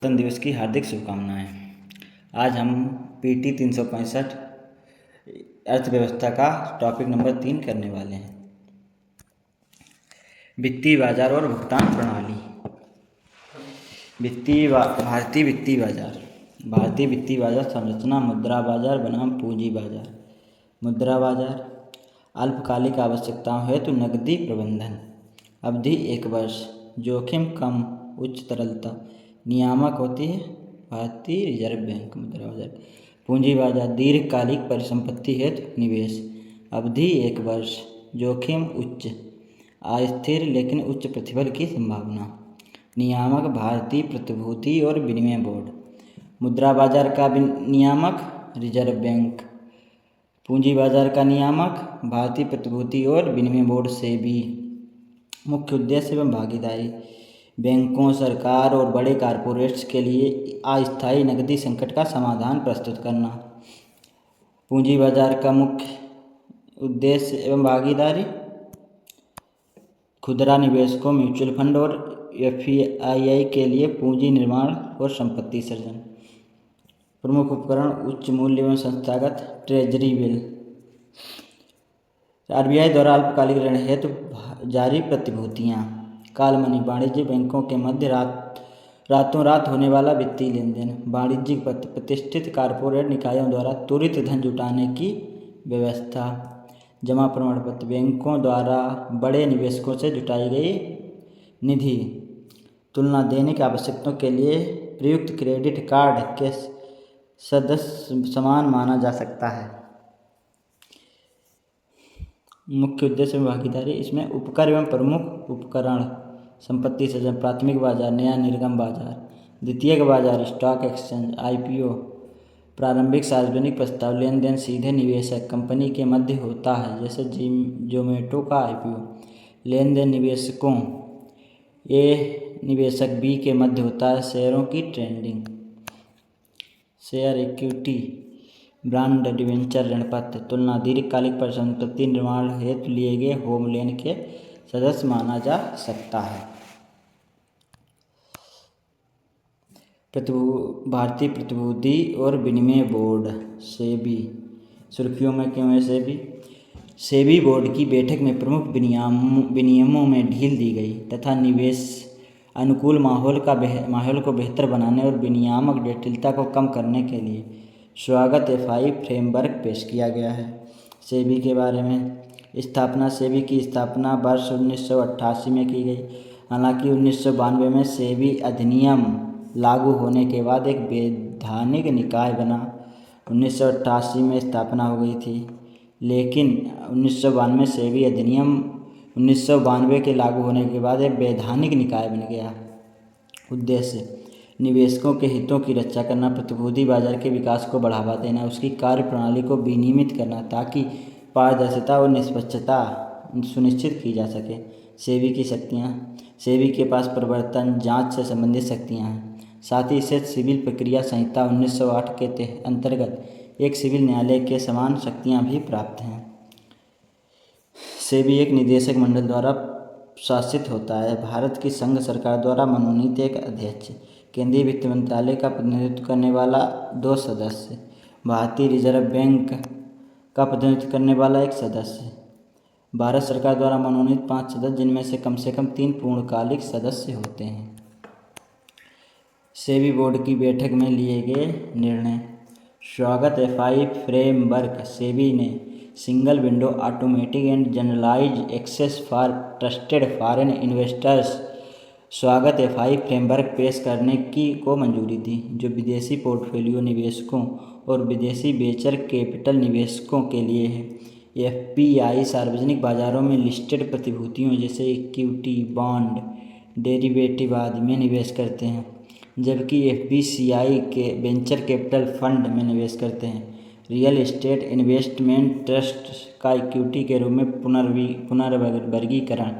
गणतंत्र दिवस की हार्दिक शुभकामनाएं। आज हम पीटी 365 अर्थव्यवस्था का टॉपिक नंबर 3 करने वाले हैं। वित्तीय बाजार और भुगतान प्रणाली। भारतीय वित्तीय बाजार संरचना मुद्रा बाजार बनाम पूंजी बाजार। मुद्रा बाजार अल्पकालिक आवश्यकताओं हेतु नकदी प्रबंधन। अवधि 1 वर्ष। जोखिम कम, उच्च तरलता। नियामक होती है भारतीय रिजर्व बैंक। मुद्रा बाजार। पूंजी बाजार दीर्घकालिक परिसंपत्ति हेतु निवेश। अवधि 1 वर्ष। जोखिम उच्च, अस्थिर लेकिन उच्च प्रतिफल की संभावना। नियामक भारतीय प्रतिभूति और विनिमय बोर्ड। मुद्रा बाजार का नियामक रिजर्व बैंक। पूंजी बाजार का नियामक भारतीय प्रतिभूति और विनिमय बोर्ड सेबी। मुख्य उद्देश्य एवं भागीदारी। बैंकों, सरकार और बड़े कॉरपोरेट्स के लिए अस्थायी नकदी संकट का समाधान प्रस्तुत करना। पूंजी बाजार का मुख्य उद्देश्य एवं भागीदारी। खुदरा निवेशकों, म्यूचुअल फंड और एफपीआई के लिए पूंजी निर्माण और संपत्ति सृजन। प्रमुख उपकरण उच्च मूल्य एवं संस्थागत ट्रेजरी बिल। आरबीआई द्वारा अल्पकालिक ऋण हेतु जारी प्रतिभूतियाँ। काल मनी वाणिज्यिक बैंकों के मध्य रातों रात होने वाला वित्तीय लेन देन। वाणिज्यिक प्रतिष्ठित कॉरपोरेट निकायों द्वारा त्वरित धन जुटाने की व्यवस्था। जमा प्रमाण पत्र बैंकों द्वारा बड़े निवेशकों से जुटाई गई निधि। तुलना दैनिक आवश्यकताओं के लिए प्रयुक्त क्रेडिट कार्ड के सदस्य समान माना जा सकता है। मुख्य उद्देश्य में भागीदारी। इसमें उपकर एवं प्रमुख उपकरण। संपत्ति सृजन, प्राथमिक बाजार, नया निर्गम बाजार। द्वितीयक बाजार, स्टॉक एक्सचेंज, आईपीओ। प्रारंभिक सार्वजनिक प्रस्ताव, लेन देन सीधे निवेशक कंपनी के मध्य होता है, जैसे जोमेटो का आईपीओ। लेन देन निवेशकों ए निवेशक बी के मध्य होता है। शेयरों की trading. Share equity, bond, debenture, ऋण पत्र। तुलना दीर्घकालिक परिसंपत्ति निर्माण हेतु लिए गए होम लोन के सदस्य माना जा सकता है। भारतीय प्रतिभूति और विनिमय बोर्ड सेबी। सुर्खियों में क्यों है सेबी? सेबी बोर्ड की बैठक में प्रमुख विनियमों में ढील दी गई तथा निवेश अनुकूल माहौल को बेहतर बनाने और विनियामक जटिलता को कम करने के लिए स्वागत एफआई फ्रेमवर्क पेश किया गया है। सेबी के बारे में स्थापना। सेबी की स्थापना वर्ष 1988 में की गई। हालांकि 1992 में सेबी अधिनियम लागू होने के बाद एक वैधानिक निकाय बना। 1988 में स्थापना हो गई थी, लेकिन 1992 सेबी अधिनियम 1992 के लागू होने के बाद एक वैधानिक निकाय बन गया। उद्देश्य निवेशकों के हितों की रक्षा करना, प्रतिभूति बाजार के विकास को बढ़ावा देना, उसकी कार्यप्रणाली को विनियमित करना ताकि पारदर्शिता और निष्पक्षता सुनिश्चित की जा सके। सेबी की शक्तियाँ। सेबी के पास प्रवर्तन जांच से संबंधित शक्तियाँ हैं। साथ ही इसे सिविल प्रक्रिया संहिता 1908 के अंतर्गत एक सिविल न्यायालय के समान शक्तियाँ भी प्राप्त हैं। सेबी एक निदेशक मंडल द्वारा शासित होता है। भारत की संघ सरकार द्वारा मनोनीत एक अध्यक्ष। केंद्रीय वित्त मंत्रालय का प्रतिनिधित्व करने वाला 2 सदस्य। भारतीय रिजर्व बैंक का प्रतिनिधित्व करने वाला 1 सदस्य। भारत सरकार द्वारा मनोनीत 5 सदस्य, जिनमें से कम 3 पूर्णकालिक सदस्य होते हैं। सेबी बोर्ड की बैठक में लिए गए निर्णय। स्वागत एफआई फ्रेमवर्क। सेबी ने single window automatic and generalised access for trusted foreign investors Swagat FI framework पेश करने को मंजूरी दी, जो विदेशी पोर्टफोलियो निवेशकों और विदेशी वेंचर कैपिटल निवेशकों के लिए है। एफपीआई सार्वजनिक बाजारों में लिस्टेड प्रतिभूतियों जैसे इक्विटी, बॉन्ड, डेरिवेटिव आदि में निवेश करते हैं, जबकि एफबीसीआई के वेंचर कैपिटल फंड में निवेश करते हैं। रियल एस्टेट इन्वेस्टमेंट ट्रस्ट का इक्विटी के रूप में पुनर्वर्गीकरण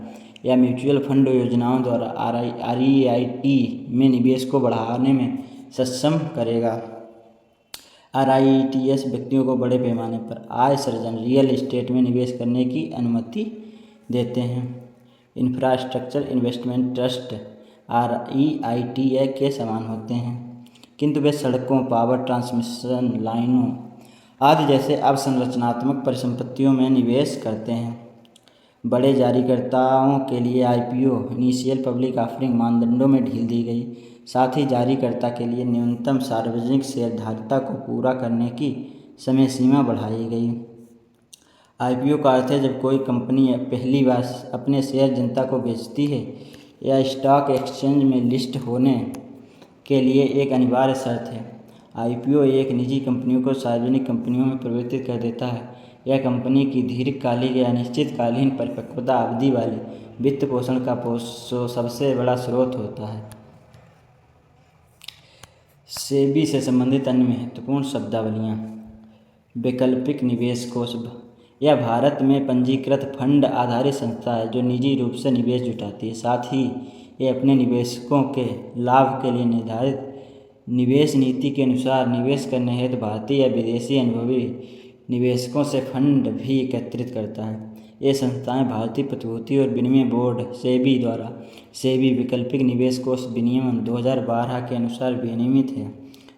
या म्यूचुअल फंड योजनाओं द्वारा आरईआईटी में निवेश को बढ़ाने में सक्षम करेगा। आरईआईटीएस व्यक्तियों को बड़े पैमाने पर आय सृजन रियल एस्टेट में निवेश करने की अनुमति देते हैं। इंफ्रास्ट्रक्चर इन्वेस्टमेंट ट्रस्ट REITA के समान होते हैं, किंतु वे सड़कों, पावर ट्रांसमिशन लाइनों आदि जैसे अवसंरचनात्मक परिसंपत्तियों में निवेश करते हैं। बड़े जारीकर्ताओं के लिए IPO इनिशियल पब्लिक ऑफरिंग मानदंडों में ढील दी गई। साथ ही जारीकर्ता के लिए न्यूनतम सार्वजनिक शेयरधारिता को पूरा करने की समय सीमा बढ़ाई गई। IPO का अर्थ है जब कोई कंपनी पहली बार अपने शेयर जनता को बेचती है या स्टॉक एक्सचेंज में लिस्ट होने के लिए एक अनिवार्य शर्त है। IPO एक निजी कंपनियों को सार्वजनिक कंपनियों में परिवर्तित कर देता है। यह कंपनी की दीर्घकालिक या अनिश्चितकालीन परिपक्वता अवधि वाली वित्त पोषण का सबसे बड़ा स्रोत होता है। सेबी से संबंधित अन्य महत्वपूर्ण शब्दावलियाँ। वैकल्पिक निवेश कोष। यह भारत में पंजीकृत फंड आधारित संस्था है जो निजी रूप से निवेश जुटाती है। साथ ही ये अपने निवेशकों के लाभ के लिए निर्धारित निवेश नीति के अनुसार निवेश करने हेतु भारतीय या विदेशी अनुभवी निवेशकों से फंड भी एकत्रित करता है। ये संस्थाएं भारतीय प्रतिभूति और विनिमय बोर्ड सेबी द्वारा सेबी वैकल्पिक निवेश कोष विनियमन 2012 के अनुसार विनियमित है।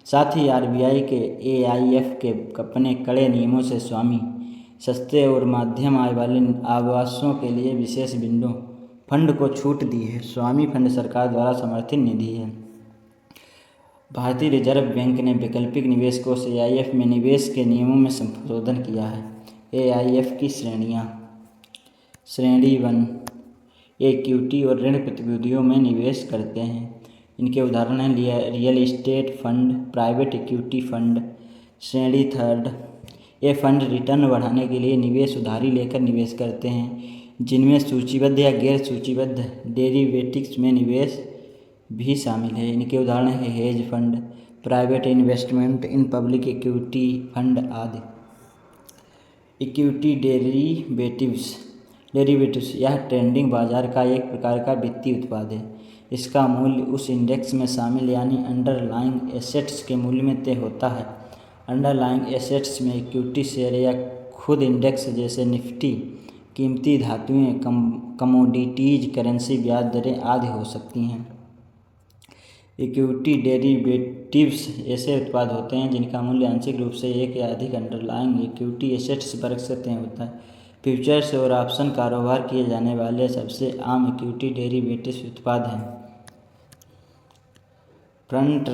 साथ ही RBI के AIF के अपने कड़े नियमों से स्वामी सस्ते और मध्यम आय वाले आवासों के लिए विशेष विंडो फंड को छूट दी है। स्वामी फंड सरकार द्वारा समर्थित निधि है। भारतीय रिजर्व बैंक ने वैकल्पिक निवेश कोष AIF में निवेश के नियमों में संशोधन किया है। AIF की श्रेणियाँ। श्रेणी 1 इक्विटी और ऋण प्रतिभूतियों में निवेश करते हैं। इनके उदाहरण हैं real estate fund, private equity fund. श्रेणी 3 ये फंड रिटर्न बढ़ाने के लिए निवेश उधारी लेकर निवेश करते हैं, जिनमें सूचीबद्ध या गैर सूचीबद्ध डेरिवेटिव्स में निवेश भी शामिल है। इनके उदाहरण हैं hedge fund, private investment in public equity fund आदि। इक्विटी डेरिवेटिव्स यह ट्रेडिंग बाजार का एक प्रकार का वित्तीय उत्पाद है। इसका मूल्य उस इंडेक्स में शामिल यानी अंडरलाइंग एसेट्स के मूल्य में तय होता है। अंडरलाइंग एसेट्स में इक्विटी शेयर या खुद इंडेक्स जैसे निफ्टी, कीमती धातुएं, कमोडिटीज, करेंसी, ब्याज दरें आदि हो सकती हैं। इक्विटी डेरिवेटिव्स ऐसे उत्पाद होते हैं जिनका मूल्य आंशिक रूप से एक या अधिक अंडरलाइंग इक्विटी एसेट्स वर्ग से तय होता है। फ्यूचर्स और ऑप्शन कारोबार किए जाने वाले सबसे आम इक्विटी डेरिवेटिव्स उत्पाद हैं। फ्रंट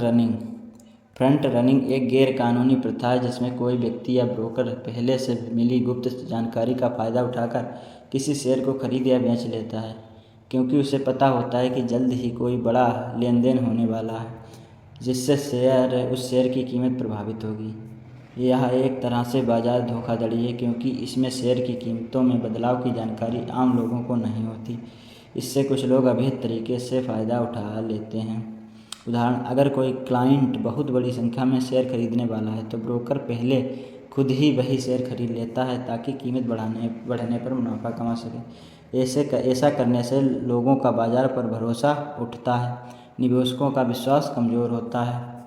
रनिंग एक गैर कानूनी प्रथा है जिसमें कोई व्यक्ति या ब्रोकर पहले से मिली गुप्त जानकारी का फ़ायदा उठाकर किसी शेयर को खरीद या बेच लेता है, क्योंकि उसे पता होता है कि जल्द ही कोई बड़ा लेन देन होने वाला है जिससे उस शेयर की कीमत प्रभावित होगी। यह एक तरह से बाजार धोखाधड़ी है, क्योंकि इसमें शेयर की कीमतों में बदलाव की जानकारी आम लोगों को नहीं होती। इससे कुछ लोग अवैध तरीके से फ़ायदा उठा लेते हैं। उदाहरण, अगर कोई क्लाइंट बहुत बड़ी संख्या में शेयर खरीदने वाला है तो ब्रोकर पहले खुद ही वही शेयर खरीद लेता है ताकि कीमत बढ़ने पर मुनाफा कमा सके। ऐसा करने से लोगों का बाजार पर भरोसा उठता है, निवेशकों का विश्वास कमज़ोर होता है।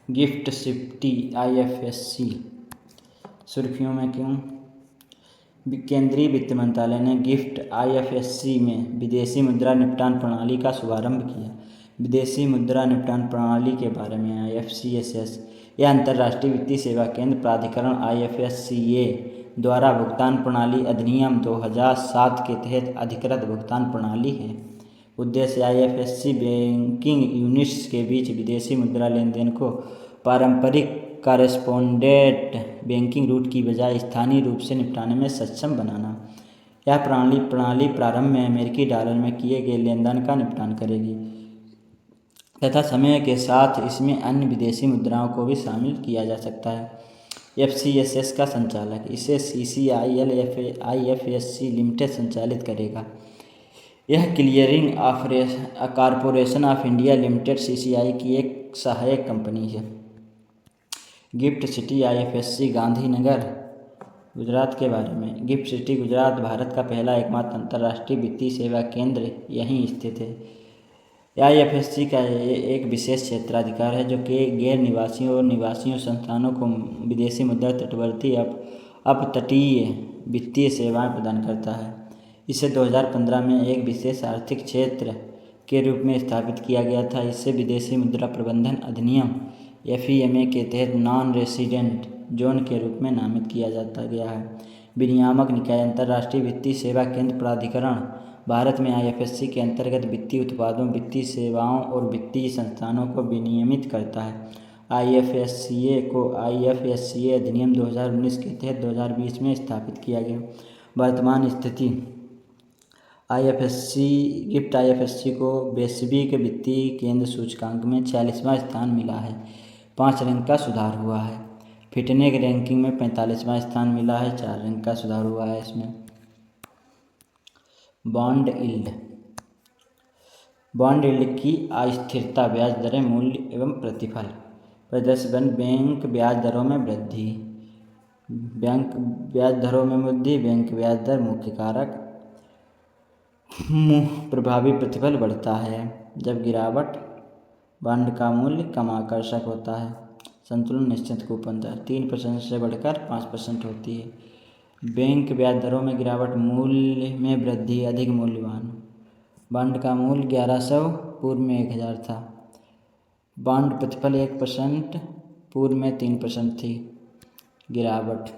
गिफ्ट सिटी IFSC सुर्खियों में क्यों? केंद्रीय वित्त मंत्रालय ने गिफ्ट IFSC में विदेशी मुद्रा निपटान प्रणाली का शुभारंभ किया। विदेशी मुद्रा निपटान प्रणाली के बारे में IFCSS यह अंतर्राष्ट्रीय वित्तीय सेवा केंद्र प्राधिकरण IFSCA द्वारा भुगतान प्रणाली अधिनियम 2007 के तहत अधिकृत भुगतान प्रणाली है। उद्देश्य IFSC बैंकिंग यूनिट्स के बीच विदेशी मुद्रा लेन देन को पारंपरिक कॉरेस्पोंडेंट बैंकिंग रूट की बजाय स्थानीय रूप से निपटाने में सक्षम बनाना। यह प्रणाली प्रारंभ में अमेरिकी डॉलर में किए गए लेनदेन का निपटान करेगी तथा समय के साथ इसमें अन्य विदेशी मुद्राओं को भी शामिल किया जा सकता है। FCSS का संचालक इसे CCIL IFSC लिमिटेड संचालित करेगा। यह clearing corporation of India limited CCI की एक सहायक कंपनी है। Gift city IFSC Gandhinagar Gujarat के बारे में। गिफ्ट सिटी गुजरात भारत का पहला एकमात्र अंतर्राष्ट्रीय वित्तीय सेवा केंद्र यहीं स्थित है। IFSC का एक विशेष क्षेत्राधिकार है जो कि गैर निवासियों और निवासियों संस्थानों को विदेशी मुद्रा तटवर्ती अपतटीय वित्तीय सेवाएं प्रदान करता है। इसे 2015 में एक विशेष आर्थिक क्षेत्र के रूप में स्थापित किया गया था। इसे विदेशी मुद्रा प्रबंधन अधिनियम FEMA के तहत नॉन रेसिडेंट जोन के रूप में नामित किया जाता गया है। विनियामक निकाय अंतर्राष्ट्रीय वित्तीय सेवा केंद्र प्राधिकरण भारत में IFSC के अंतर्गत वित्तीय उत्पादों, वित्तीय सेवाओं और वित्तीय संस्थानों को विनियमित करता है। IFSCA को IFSCA अधिनियम 2019 के तहत 2020 में स्थापित किया गया। वर्तमान स्थिति गिफ्ट IFSC को वैश्विक वित्तीय केंद्र सूचकांक में 46वां स्थान मिला है, 5 रैंक का सुधार हुआ है। फिटनेस रैंकिंग में 45वां स्थान मिला है, 4 रैंक का सुधार हुआ है इसमें। बॉन्ड यील्ड की अस्थिरता, ब्याज दरें, मूल्य एवं प्रतिफल प्रदर्शन। बैंक ब्याज दरों में वृद्धि, बैंक ब्याज दरों में वृद्धि, बैंक ब्याज दर मुख्य कारक, प्रभावी प्रतिफल बढ़ता है जब गिरावट, बॉन्ड का मूल्य कम आकर्षक होता है। संतुलन निश्चित कूपन दर 3% से बढ़कर 5% होती है। बैंक ब्याज दरों में गिरावट, मूल्य में वृद्धि, अधिक मूल्यवान। बॉन्ड का मूल्य 1100, पूर्व में 1000 था। बॉन्ड प्रतिफल 1%, पूर्व में 3% थी गिरावट।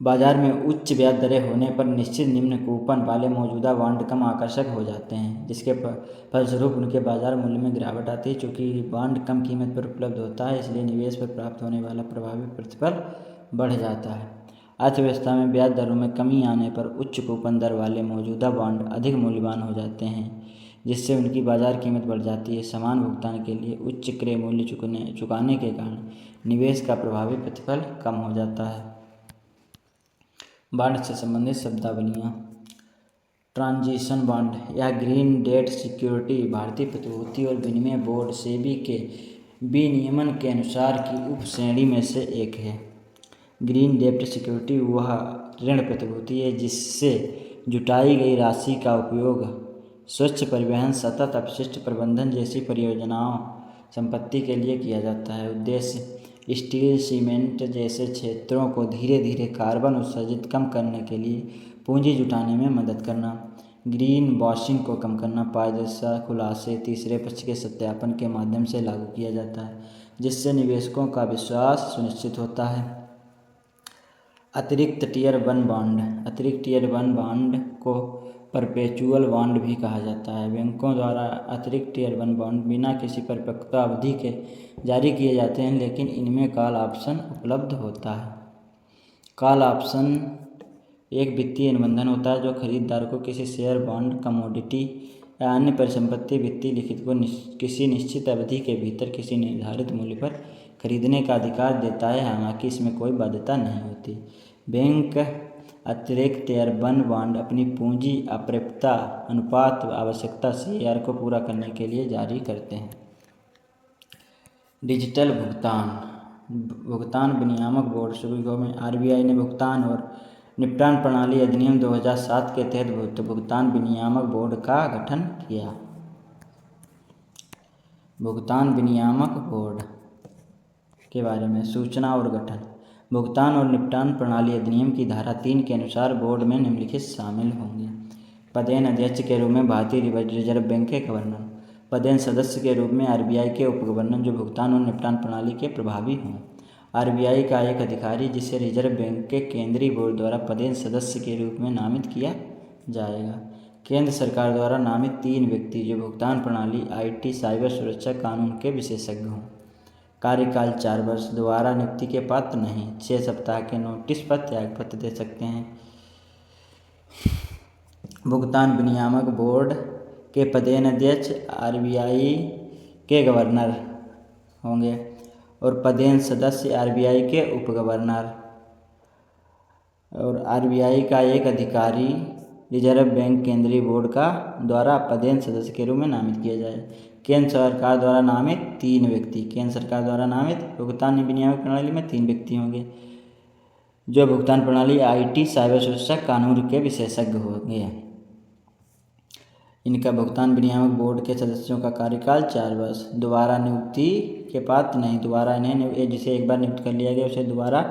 बाजार में उच्च ब्याज दरें होने पर निश्चित निम्न कूपन वाले मौजूदा बॉन्ड कम आकर्षक हो जाते हैं, जिसके फलस्वरूप उनके बाजार मूल्य में गिरावट आती है। चूँकि बॉन्ड कम कीमत पर उपलब्ध होता है, इसलिए निवेश पर प्राप्त होने वाला प्रभावी प्रतिफल बढ़ जाता है। अर्थव्यवस्था में ब्याज दरों में कमी आने पर उच्च कूपन दर वाले मौजूदा बॉन्ड अधिक मूल्यवान हो जाते हैं, जिससे उनकी बाजार कीमत बढ़ जाती है। समान भुगतान के लिए उच्च क्रय मूल्य चुकाने के कारण निवेश का प्रभावी प्रतिफल कम हो जाता है। बॉन्ड से संबंधित शब्दावलियाँ। ट्रांजिशन बॉन्ड या ग्रीन डेट सिक्योरिटी भारतीय प्रतिभूति और विनिमय बोर्ड सेबी के विनियमन के अनुसार की उप श्रेणी में से एक है। ग्रीन डेट सिक्योरिटी वह ऋण प्रतिभूति है जिससे जुटाई गई राशि का उपयोग स्वच्छ परिवहन, सतत अपशिष्ट प्रबंधन जैसी परियोजनाओं संपत्ति के लिए किया जाता है। उद्देश्य स्टील, सीमेंट जैसे क्षेत्रों को धीरे धीरे कार्बन उत्सर्जित कम करने के लिए पूंजी जुटाने में मदद करना। ग्रीन वॉशिंग को कम करना पारदर्शिता खुलासे तीसरे पक्ष के सत्यापन के माध्यम से लागू किया जाता है, जिससे निवेशकों का विश्वास सुनिश्चित होता है। अतिरिक्त टियर 1 बॉन्ड। अतिरिक्त टियर 1 बॉन्ड को परपेचुअल बॉन्ड भी कहा जाता है। बैंकों द्वारा अतिरिक्त टियर 1 बॉन्ड बिना किसी परिपक्वता अवधि के जारी किए जाते हैं, लेकिन इनमें कॉल ऑप्शन उपलब्ध होता है। कॉल ऑप्शन एक वित्तीय अनुबंधन होता है जो खरीदार को किसी शेयर, बॉन्ड, कमोडिटी या अन्य परिसंपत्ति वित्तीय लिखित को किसी निश्चित अवधि के भीतर किसी निर्धारित मूल्य पर खरीदने का अधिकार देता है, हालांकि इसमें कोई बाध्यता नहीं होती। बैंक अतिरिक्त टियर 1 बॉन्ड अपनी पूंजी अपर्याप्तता अनुपात आवश्यकता CAR को पूरा करने के लिए जारी करते हैं। डिजिटल भुगतान विनियामक बोर्ड शुरू में RBI ने भुगतान और निपटान प्रणाली अधिनियम 2007 के तहत भुगतान विनियामक बोर्ड का गठन किया। भुगतान विनियामक बोर्ड के बारे में सूचना और गठन। भुगतान और निपटान प्रणाली अधिनियम की धारा 3 के अनुसार बोर्ड में निम्नलिखित शामिल होंगे। पदेन अध्यक्ष के रूप में भारतीय रिजर्व बैंक के गवर्नर। पदेन सदस्य के रूप में RBI के उप गवर्नर जो भुगतान और निपटान प्रणाली के प्रभावी हों। RBI का एक अधिकारी जिसे रिजर्व बैंक के केंद्रीय बोर्ड द्वारा पदेन सदस्य के रूप में नामित किया जाएगा। केंद्र सरकार द्वारा नामित 3 व्यक्ति जो भुगतान प्रणाली, IT, साइबर सुरक्षा कानून के विशेषज्ञ हों। कार्यकाल 4 वर्ष। दोबारा नियुक्ति के पात्र नहीं। 6 सप्ताह के नोटिस पर त्यागपत्र दे सकते हैं। भुगतान विनियामक बोर्ड के पदेन अध्यक्ष RBI के गवर्नर होंगे और पदेन सदस्य RBI के उप गवर्नर। और RBI का एक अधिकारी रिजर्व बैंक केंद्रीय बोर्ड का द्वारा पदेन सदस्य के रूप में नामित किया जाए। केंद्र सरकार द्वारा नामित 3 व्यक्ति। केंद्र सरकार द्वारा नामित भुगतान विनियामक प्रणाली में 3 व्यक्ति होंगे जो भुगतान प्रणाली, IT, साइबर सुरक्षा कानून के विशेषज्ञ होंगे। इनका भुगतान विनियामक बोर्ड के सदस्यों का कार्यकाल 4 वर्ष। दोबारा नियुक्ति के पात्र नहीं। दोबारा इन्हें जिसे एक बार नियुक्त कर लिया गया उसे दोबारा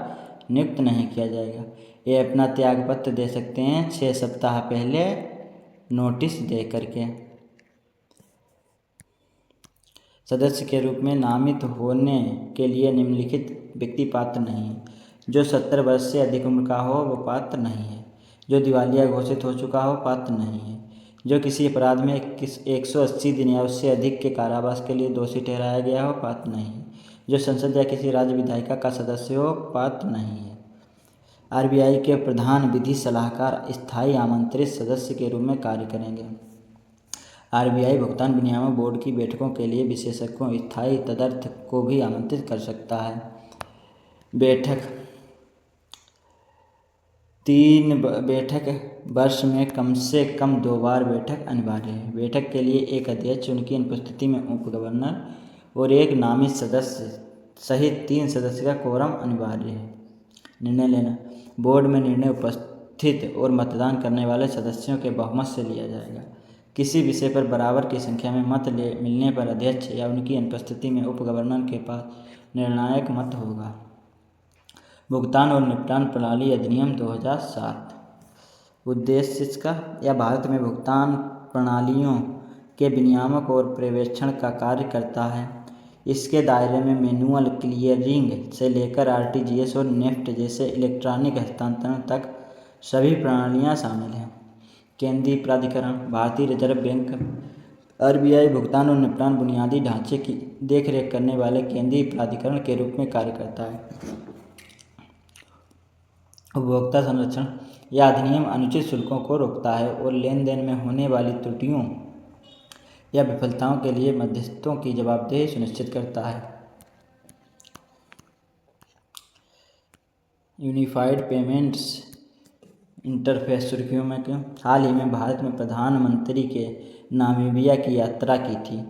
नियुक्त नहीं किया जाएगा। ये अपना त्यागपत्र दे सकते हैं 6 सप्ताह पहले नोटिस दे करके सदस्य के रूप में नामित होने के लिए निम्नलिखित व्यक्ति पात्र नहीं है। जो 70 वर्ष से अधिक उम्र का हो वो पात्र नहीं है। जो दिवालिया घोषित हो चुका हो पात्र नहीं है। जो किसी अपराध में 180 दिन या उससे अधिक के कारावास के लिए दोषी ठहराया गया हो पात्र नहीं है। जो संसद या किसी राज्य विधायिका का सदस्य हो पात्र नहीं है। आरबीआई के प्रधान विधि सलाहकार स्थायी आमंत्रित सदस्य के रूप में कार्य करेंगे। आरबीआई भुगतान विनियामक बोर्ड की बैठकों के लिए विशेषज्ञों स्थायी तदर्थ को भी आमंत्रित कर सकता है। बैठक 3 बैठक वर्ष में कम से कम 2 बार बैठक अनिवार्य है। बैठक के लिए एक अध्यक्ष, उनकी अनुपस्थिति में उप गवर्नर और एक नामित सदस्य सहित 3 सदस्य का कोरम अनिवार्य है। निर्णय लेना बोर्ड में निर्णय उपस्थित और मतदान करने वाले सदस्यों के बहुमत से लिया जाएगा। किसी विषय पर बराबर की संख्या में मत मिलने पर अध्यक्ष या उनकी अनुपस्थिति में उप गवर्नर के पास निर्णायक मत होगा। भुगतान और निपटान प्रणाली अधिनियम 2007 उद्देश्य इसका या भारत में भुगतान प्रणालियों के विनियामक और पर्यवेक्षण का कार्य करता है। इसके दायरे में मैनुअल क्लियरिंग से लेकर आरटीजीएस और नेफ्ट जैसे इलेक्ट्रॉनिक हस्तांतरण तक सभी प्रणालियां शामिल हैं। केंद्रीय प्राधिकरण भारतीय रिजर्व बैंक आरबीआई भुगतान और निपटान बुनियादी ढांचे की देखरेख करने वाले केंद्रीय प्राधिकरण के रूप में कार्य करता है। उपभोक्ता संरक्षण यह अधिनियम अनुचित शुल्कों को रोकता है और लेन देन में होने वाली त्रुटियों या विफलताओं के लिए मध्यस्थों की जवाबदेही सुनिश्चित करता है। यूनिफाइड पेमेंट्स इंटरफेस सुर्खियों में क्यों? हाल ही में भारत में प्रधानमंत्री के नामीबिया की यात्रा की थी।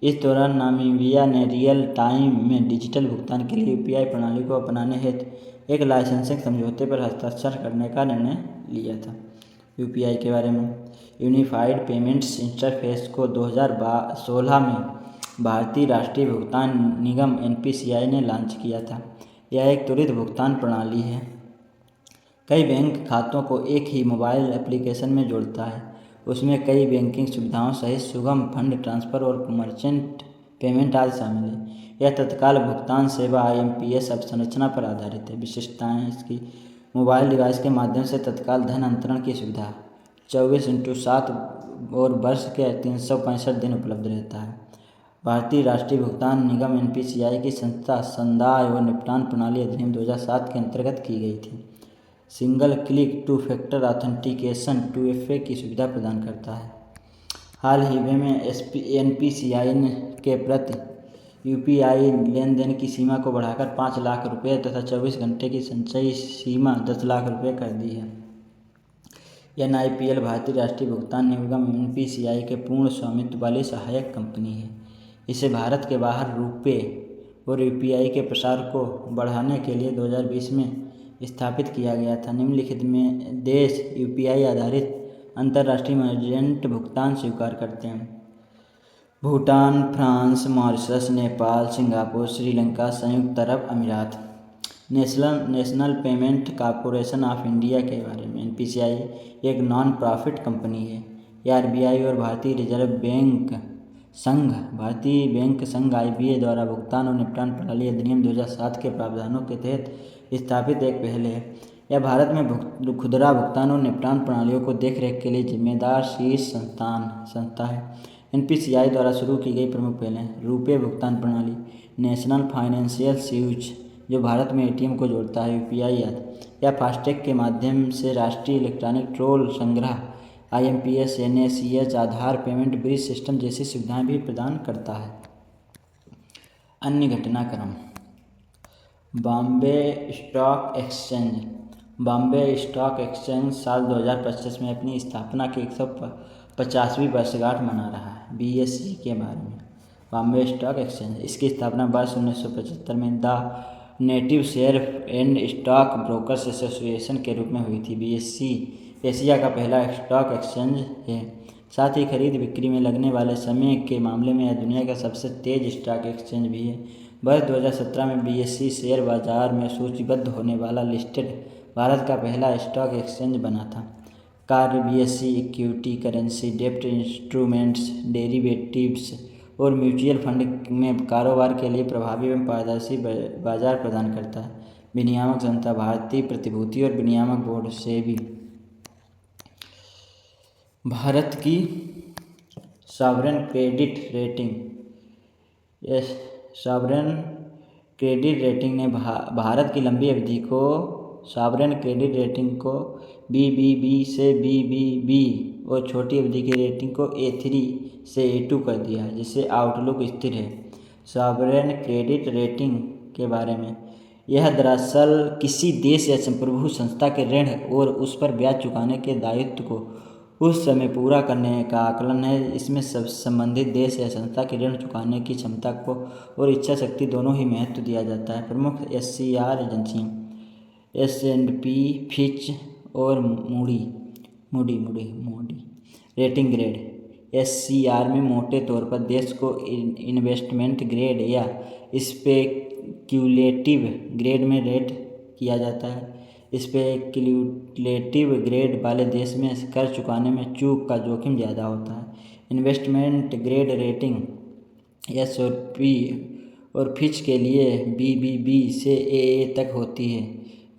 इस दौरान नामीबिया ने रियल टाइम में डिजिटल भुगतान के लिए यूपीआई प्रणाली को अपनाने हेतु एक लाइसेंसिंग समझौते पर हस्ताक्षर करने का निर्णय लिया था। यूपीआई के बारे में यूनिफाइड पेमेंट्स इंटरफेस को 2016 में भारतीय राष्ट्रीय भुगतान निगम एनपीसीआई ने लॉन्च किया था। यह एक त्वरित भुगतान प्रणाली है। कई बैंक खातों को एक ही मोबाइल एप्लीकेशन में जोड़ता है। उसमें कई बैंकिंग सुविधाओं सहित सुगम फंड ट्रांसफ़र और मर्चेंट पेमेंट आदि शामिल है। यह तत्काल भुगतान सेवा आईएमपीएस अवसंरचना पर आधारित है। विशेषताएं इसकी मोबाइल डिवाइस के माध्यम से तत्काल धन अंतरण की सुविधा 24/7 और वर्ष के 365 दिन उपलब्ध रहता है। भारतीय राष्ट्रीय भुगतान निगम एनपीसीआई की संस्था संदाय और निपटान प्रणाली अधिनियम 2007 के अंतर्गत की गई थी। Single click two factor authentication 2FA की सुविधा प्रदान करता है। हाल ही में एनपीसीआई के प्रति यूपीआई लेन देन की सीमा को बढ़ाकर 5 लाख रुपये तथा 24 घंटे की संचयी सीमा 10 लाख रुपये कर दी है। एनआईपीएल भारतीय राष्ट्रीय भुगतान निगम एनपीसीआई के पूर्ण स्वामित्व वाली सहायक कंपनी है। इसे भारत के बाहर रुपे और यूपीआई के प्रसार को बढ़ाने के लिए 2020 में स्थापित किया गया था। निम्नलिखित में देश यूपीआई आधारित अंतर्राष्ट्रीय मर्चेंट भुगतान स्वीकार करते हैं: Bhutan, France, Mauritius, Nepal, Singapore, Sri Lanka, संयुक्त अरब अमीरात। National payment corporation of India के बारे में एनपीसीआई एक नॉन प्रॉफिट कंपनी है। यह आरबीआई और भारतीय रिजर्व बैंक संघ आईबीए द्वारा भुगतान और निपटान प्रणाली अधिनियम 2007 के प्रावधानों के तहत स्थापित एक पहल है। यह भारत में खुदरा भुगतान और निपटान प्रणालियों को देखरेख के लिए जिम्मेदार शीर्ष संस्था है। एनपीसीआई द्वारा शुरू की गई प्रमुख पहलें: रुपे भुगतान प्रणाली, नेशनल फाइनेंशियल स्विच जो भारत में एटीएम को जोड़ता है, यूपीआई आदि, या फास्टैग के माध्यम से राष्ट्रीय इलेक्ट्रॉनिक टोल संग्रह आईएमपीएस, एनएसीएच, आधार पेमेंट ब्रिज सिस्टम जैसी सुविधाएं भी प्रदान करता है। अन्य घटनाक्रम: बॉम्बे स्टॉक एक्सचेंज साल 2025 में अपनी स्थापना की 150वीं वर्षगांठ मना रहा है। बीएसई के बारे में बॉम्बे स्टॉक एक्सचेंज, इसकी स्थापना वर्ष 1975 में the native share and stock brokers association के रूप में हुई थी। बीएसई एशिया का पहला स्टॉक एक्सचेंज है। साथ ही खरीद बिक्री में लगने वाले समय के मामले में यह दुनिया का सबसे तेज स्टॉक एक्सचेंज भी है। वर्ष 2017 में बीएसई शेयर बाजार में सूचीबद्ध होने वाला लिस्टेड भारत का पहला स्टॉक एक्सचेंज बना था। कार्य बीएससी इक्विटी, करेंसी, डेब्ट इंस्ट्रूमेंट्स, डेरिवेटिव्स और म्यूचुअल फंड में कारोबार के लिए प्रभावी एवं पारदर्शी बाजार प्रदान करता है। विनियामक संस्था भारतीय प्रतिभूति और विनियामक बोर्ड सेबी भारत की sovereign credit rating sovereign credit rating ने भारत की लंबी अवधि को सॉवरेन क्रेडिट रेटिंग को BBB से BBB और छोटी अवधि की रेटिंग को A3 से A2 कर दिया है, जिससे आउटलुक स्थिर है। सॉवरेन क्रेडिट रेटिंग के बारे में, यह दरअसल किसी देश या संप्रभु संस्था के ऋण और उस पर ब्याज चुकाने के दायित्व को उस समय पूरा करने का आकलन है। इसमें संबंधित देश या संस्था की ऋण चुकाने की क्षमता को और इच्छा शक्ति दोनों ही महत्व दिया जाता है। प्रमुख SCR एजेंसियाँ S&P, फिच और मूडी रेटिंग ग्रेड। SCR में मोटे तौर पर देश को इन्वेस्टमेंट ग्रेड या स्पेक्युलेटिव ग्रेड में रेट किया जाता है। स्पेक्युलेटिव ग्रेड वाले देश में कर चुकाने में चूक का जोखिम ज़्यादा होता है। इन्वेस्टमेंट ग्रेड रेटिंग S&P और फिच के लिए BBB से AA तक होती है,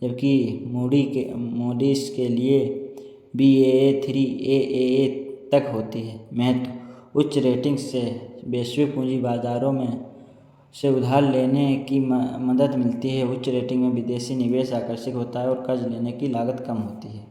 जबकि मूडीज के लिए Baa3 AAA तक होती है। महत्व, उच्च रेटिंग से वैश्विक पूंजी बाजारों में से उधार लेने की मदद मिलती है। उच्च रेटिंग में विदेशी निवेश आकर्षित होता है और कर्ज लेने की लागत कम होती है।